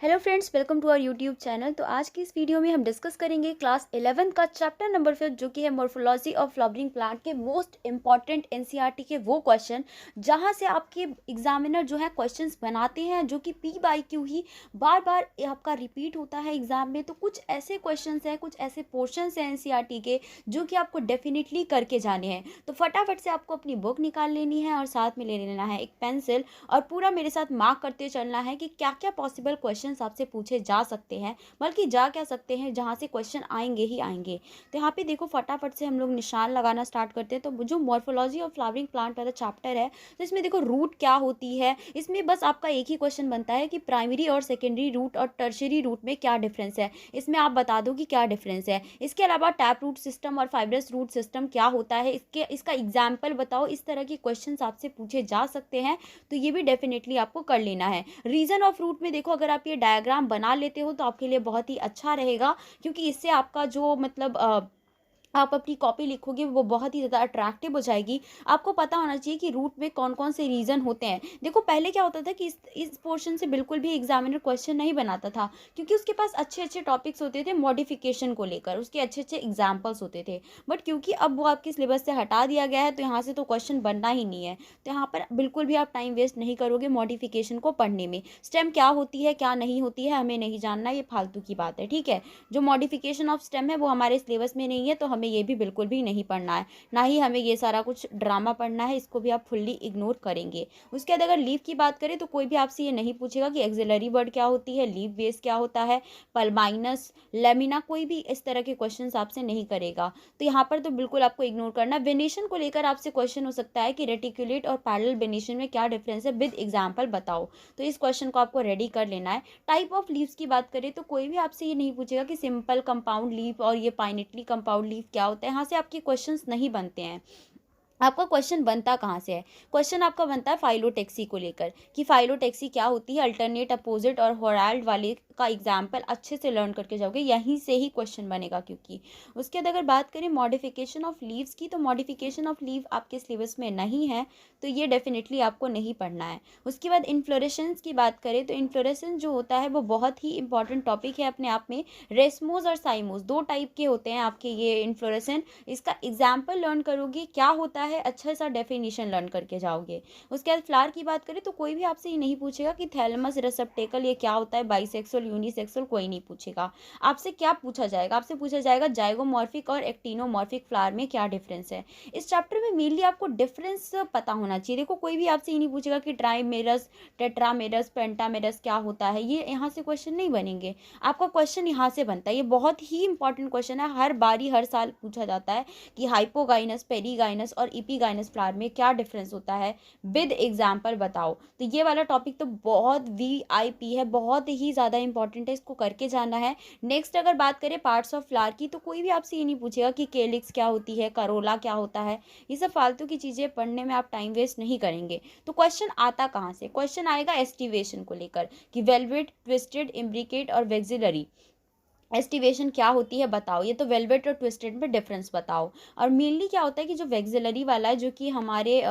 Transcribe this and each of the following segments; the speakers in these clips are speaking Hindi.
Hello friends, welcome to our YouTube channel. तो आज की इस वीडियो में हम डिस्कस करेंगे क्लास 11 का चैप्टर नंबर 5 जो कि है मॉर्फोलॉजी ऑफ फ्लावरिंग प्लांट के मोस्ट इंपॉर्टेंट एनसीईआरटी के वो क्वेश्चन जहां से आपके एग्जामिनर जो है क्वेश्चंस बनाते हैं जो कि पी बाई क्यू ही बार बार आपका रिपीट होता है एग्जाम में। तो कुछ ऐसे क्वेश्चंस हैं, कुछ ऐसे पोर्शंस हैं एनसीईआरटी के जो कि आपको डेफिनेटली करके जाने हैं। तो फटाफट से आपको अपनी बुक निकाल लेनी है और साथ में ले लेना है एक पेंसिल और पूरा मेरे साथ मार्क करते चलना है कि क्या क्या पॉसिबल क्वेश्चन आपसे पूछे जा सकते हैं, बल्कि जा क्या सकते हैं जहां से क्वेश्चन आएंगे ही आएंगे। तो यहाँ पे देखो फटाफट से हम लोग निशान लगाना स्टार्ट करते हैं। तो जो मॉर्फोलॉजी ऑफ फ्लावरिंग प्लांट वाला चैप्टर है, तो इसमें देखो रूट क्या होती है, इसमें बस आपका एक ही क्वेश्चन बनता है कि प्राइमरी और सेकेंडरी रूट और टर्शरी रूट में क्या डिफरेंस है। इसमें आप बता दो कि क्या डिफरेंस है। इसके अलावा टैप रूट सिस्टम और फाइब्रस रूट सिस्टम क्या होता है, इसका एग्जाम्पल बताओ। इस तरह के क्वेश्चन आपसे पूछे जा सकते हैं, तो ये भी डेफिनेटली आपको कर लेना है। रीजन ऑफ रूट में देखो, अगर आप ये डायग्राम बना लेते हो तो आपके लिए बहुत ही अच्छा रहेगा, क्योंकि इससे आपका जो मतलब आप अपनी कॉपी लिखोगे वो बहुत ही ज़्यादा अट्रैक्टिव हो जाएगी। आपको पता होना चाहिए कि रूट में कौन कौन से रीज़न होते हैं। देखो पहले क्या होता था कि इस पोर्शन से बिल्कुल भी एग्जामिनर क्वेश्चन नहीं बनाता था, क्योंकि उसके पास अच्छे अच्छे टॉपिक्स होते थे मॉडिफिकेशन को लेकर, उसके अच्छे अच्छे एग्जाम्पल्स होते थे। बट क्योंकि अब वो आपके सिलेबस से हटा दिया गया है, तो यहाँ से तो क्वेश्चन बनना ही नहीं है। तो यहाँ पर बिल्कुल भी आप टाइम वेस्ट नहीं करोगे मॉडिफिकेशन को पढ़ने में। स्टेम क्या होती है क्या नहीं होती है हमें नहीं जानना, ये फालतू की बात है, ठीक है। जो मॉडिफिकेशन ऑफ स्टेम है वो हमारे सिलेबस में नहीं है, तो हमें ये भी बिल्कुल भी नहीं पढ़ना है। ना ही हमें ये सारा कुछ ड्रामा पढ़ना है, इसको भी आप फुल्ली इग्नोर करेंगे। उसके बाद अगर लीव की बात करें तो कोई भी आपसे ये नहीं पूछेगा कि एक्सिलरी वर्ड क्या होती है, लीव बेस क्या होता है, पल्माइनस, लेमिना, कोई भी इस तरह के क्वेश्चन आपसे नहीं करेगा। तो यहाँ पर तो बिल्कुल आपको इग्नोर करना। वेनेशन को लेकर आपसे क्वेश्चन हो सकता है कि रेटिकुलेट और पैरेलल वेनेशन में क्या डिफरेंस है, विद एग्जाम्पल बताओ। तो इस क्वेश्चन को आपको रेडी कर लेना है। टाइप ऑफ लीव्स की बात करें तो कोई भी आपसे ये नहीं पूछेगा कि सिंपल कंपाउंड लीफ और ये पाइनेटली कंपाउंड लीफ क्या होता है। यहाँ से आपके क्वेश्चंस नहीं बनते हैं। आपका क्वेश्चन बनता कहाँ से है, क्वेश्चन आपका बनता है फाइलोटेक्सी को लेकर कि फाइलोटेक्सी क्या होती है, अल्टरनेट, अपोजिट और होराल्ड वाले का एग्जाम्पल अच्छे से लर्न करके जाओगे, यहीं से ही क्वेश्चन बनेगा। क्योंकि उसके बाद अगर बात करें मॉडिफिकेशन ऑफ लीव्स की, तो मॉडिफिकेशन ऑफ लीव आपके सिलेबस में नहीं है, तो ये डेफिनेटली आपको नहीं पढ़ना है। उसके बाद इन्फ्लोरेसेंस की बात करें तो इन्फ्लोरेसेंस जो होता है वो बहुत ही इंपॉर्टेंट टॉपिक है अपने आप में। रेसमोस और साइमोस दो टाइप के होते हैं आपके ये इन्फ्लोरेसेंस। इसका एग्जाम्पल लर्न करोगे क्या होता है, अच्छा सा डेफिनेशन लर्न करके जाओगे। उसके बाद फ्लावर की बात करें तो कोई भी आपसे ये नहीं पूछेगा कि थैलेमस रिसेप्टेकल ये क्या होता है, बाइसेक्सुअल, यूनिसेक्सुअल, कोई नहीं पूछेगा। आपसे क्या पूछा जाएगा, आपसे पूछा जाएगा जाइगोमॉर्फिक और एक्टिनोमॉर्फिक फ्लावर में क्या डिफरेंस है। इस चैप्टर में मेनली आपको डिफरेंस पता होना चाहिए। देखो कोई भी आपसे ये नहीं पूछेगा कि ट्राइमेरस, टेट्रामेरस, पेंटामेरस क्या होता है, ये यहाँ से क्वेश्चन नहीं बनेंगे। आपका क्वेश्चन यहाँ से बनता है, ये बहुत ही इंपॉर्टेंट क्वेश्चन है, हर बारी हर साल पूछा जाता है कि हाइपोगाइनस, पेरीगाइनस और इपीगाइनस फ्लावर में क्या डिफरेंस होता है, विद एग्जाम्पल बताओ। तो ये वाला टॉपिक तो बहुत वीआईपी है, बहुत ही ज़्यादा इंपॉर्टेंट है, इसको करके जाना है। नेक्स्ट अगर बात करें पार्ट्स ऑफ फ्लावर की, तो कोई भी आपसे ये नहीं पूछेगा कि केलिक्स क्या होती है, करोला क्या होता है। ये सब फालतू की चीज़ें पढ़ने में आप टाइम वेस्ट नहीं करेंगे। तो क्वेश्चन आता कहाँ से, क्वेश्चन आएगा एस्टिवेशन को लेकर कि वेलवेट, ट्विस्टेड, इम्ब्रिकेट और वेक्सिलरी एस्टिवेशन क्या होती है बताओ। ये तो वेलवेट और ट्विस्टेड में डिफरेंस बताओ। और मेनली क्या होता है कि जो वेक्सिलरी वाला है, जो कि हमारे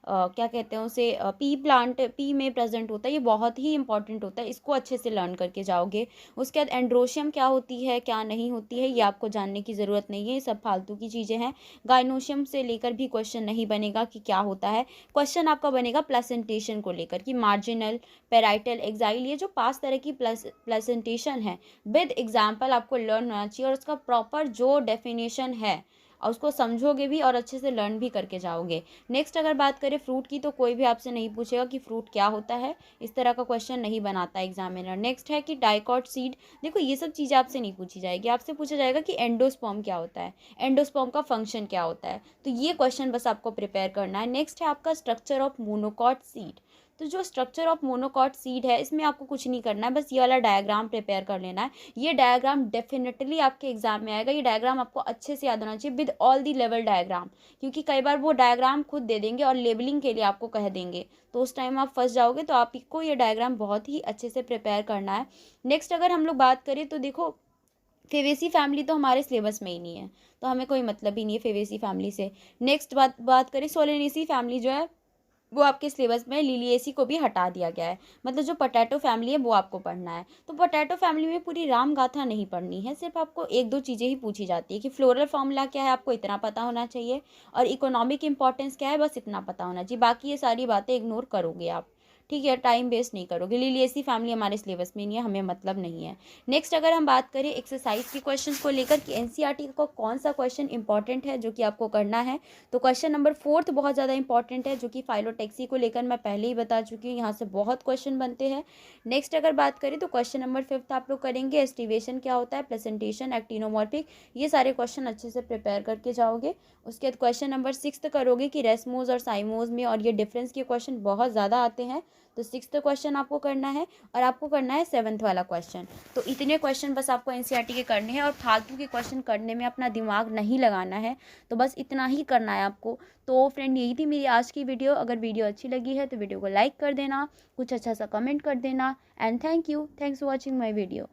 क्या कहते हैं उसे, पी प्लांट, पी में प्रेजेंट होता है, ये बहुत ही इंपॉर्टेंट होता है, इसको अच्छे से लर्न करके जाओगे। उसके बाद एंड्रोशियम क्या होती है क्या नहीं होती है, ये आपको जानने की ज़रूरत नहीं है, ये सब फालतू की चीज़ें हैं। गाइनोशियम से लेकर भी क्वेश्चन नहीं बनेगा कि क्या होता है। क्वेश्चन आपका बनेगा प्लेसेंटेशन को लेकर कि मार्जिनल, पेराइटल, एक्साइल, ये जो 5 तरह की प्लेसेंटेशन है, विद एग्जाम्पल आपको लर्न होना चाहिए। और उसका प्रॉपर जो डेफिनेशन है और उसको समझोगे भी और अच्छे से लर्न भी करके जाओगे। नेक्स्ट अगर बात करें फ्रूट की, तो कोई भी आपसे नहीं पूछेगा कि फ्रूट क्या होता है, इस तरह का क्वेश्चन नहीं बनाता एग्जामिनर। नेक्स्ट है कि डाइकॉट सीड, देखो ये सब चीज़ें आपसे नहीं पूछी जाएगी, आपसे पूछा जाएगा कि एंडोस्पर्म क्या होता है, एंडोस्पर्म का फंक्शन क्या होता है। तो ये क्वेश्चन बस आपको प्रिपेयर करना है। नेक्स्ट है आपका स्ट्रक्चर ऑफ मोनोकॉट सीड। तो जो स्ट्रक्चर ऑफ मोनोकॉट सीड है, इसमें आपको कुछ नहीं करना है, बस ये वाला डायग्राम प्रिपेयर कर लेना है। ये डायग्राम डेफिनेटली आपके एग्जाम में आएगा, ये डायग्राम आपको अच्छे से याद होना चाहिए with all the level diagram, क्योंकि कई बार वो डायग्राम खुद दे देंगे और लेबलिंग के लिए आपको कह देंगे, तो उस टाइम आप फंस जाओगे। तो आपको ये डायग्राम बहुत ही अच्छे से प्रिपेयर करना है। नेक्स्ट अगर हम लोग बात करें तो देखो फेवेसी फैमिली तो हमारे सिलेबस में ही नहीं है, तो हमें कोई मतलब ही नहीं है फेवेसी फैमिली से। नेक्स्ट बात करें सोलेनेसी फैमिली जो है, वो आपके सिलेबस में लिलिएसी को भी हटा दिया गया है। मतलब जो पोटैटो फैमिली है वो आपको पढ़ना है। तो पोटैटो फैमिली में पूरी राम गाथा नहीं पढ़नी है, सिर्फ आपको एक दो चीज़ें ही पूछी जाती है कि फ्लोरल फार्मूला क्या है, आपको इतना पता होना चाहिए, और इकोनॉमिक इंपॉर्टेंस क्या है, बस इतना पता होना चाहिए। बाकी ये सारी बातें इग्नोर करोगे आप, ठीक है, टाइम वेस्ट नहीं करोगे। लिलिएसी फैमिली हमारे सिलेबस में नहीं है, हमें मतलब नहीं है। नेक्स्ट अगर हम बात करें एक्सरसाइज के क्वेश्चन को लेकर कि एनसीईआरटी का कौन सा क्वेश्चन इंपॉर्टेंट है जो कि आपको करना है, तो क्वेश्चन नंबर 4 बहुत ज़्यादा इंपॉर्टेंट है, जो कि फाइलोटैक्सी को लेकर मैं पहले ही बता चुकी हूँ, यहाँ से बहुत क्वेश्चन बनते हैं। नेक्स्ट अगर बात करें तो क्वेश्चन नंबर 5 आप लोग करेंगे एस्टिवेशन क्या होता है, प्रेजेंटेशन, एक्टिनोमॉर्फिक, ये सारे क्वेश्चन अच्छे से प्रिपेयर करके जाओगे। उसके बाद क्वेश्चन नंबर 6 करोगे कि रेसमोज और साइमोज में और ये डिफरेंस के क्वेश्चन बहुत ज़्यादा आते हैं, तो 6 क्वेश्चन आपको करना है, और आपको करना है 7th वाला क्वेश्चन। तो इतने क्वेश्चन बस आपको एनसीईआरटी के करने हैं, और फालतू के क्वेश्चन करने में अपना दिमाग नहीं लगाना है, तो बस इतना ही करना है आपको। तो फ्रेंड यही थी मेरी आज की वीडियो। अगर वीडियो अच्छी लगी है तो वीडियो को लाइक कर देना, कुछ अच्छा सा कमेंट कर देना, and thanks for watching my video.